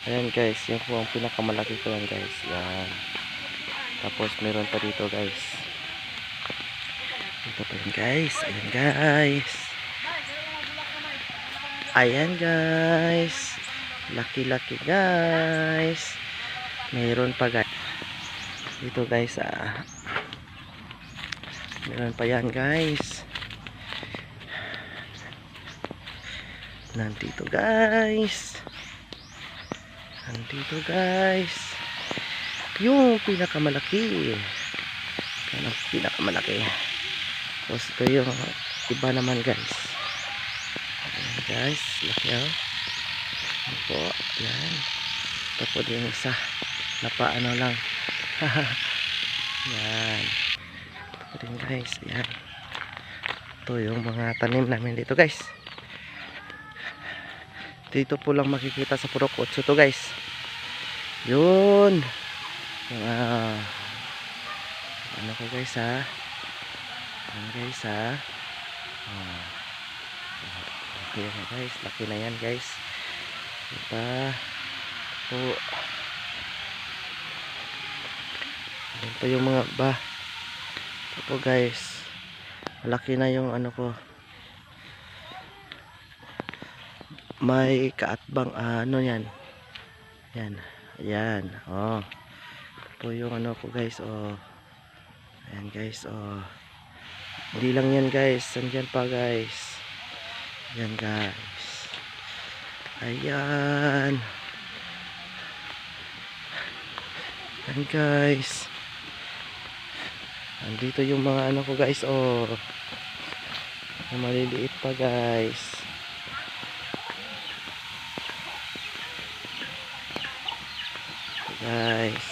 Ayan guys, yan po ang pinakamalaki ko yan guys. Yan. Tapos meron pa dito guys. Dito pa yan guys. Ayan guys. Ayan guys. Laki-laki guys. Meron pa guys. Dito guys meron pa yan guys. Nandito guys. Nandito guys. Yung pinakamalaki. Yan ang pinakamalaki. Tapos ito yung iba naman guys. Ayan guys. Laki oh. Yan po. Yan. Ito po yung isa. Napaano lang. Yan. Ito din guys. Yan. Ito yung mga tanim namin dito guys. Dito po lang makikita sa Purok 8 to guys. Yun. Ano ko guys ha. Ano guys ha. Okay na guys. Laki na yan guys. Diba. Po. Yan po yung mga ba. Ito po guys. Malaki na yung ano ko. May kaatbang ano yan. Yan. Ayan. Oh. Ito po yung ano ko guys. Oh. Ayan guys. Oh. Hindi lang yan guys. Andyan pa guys. Ayan guys. Ayan. Ayan guys. Andito yung mga ano ko guys. Oh. Maliliit pa guys. Guys.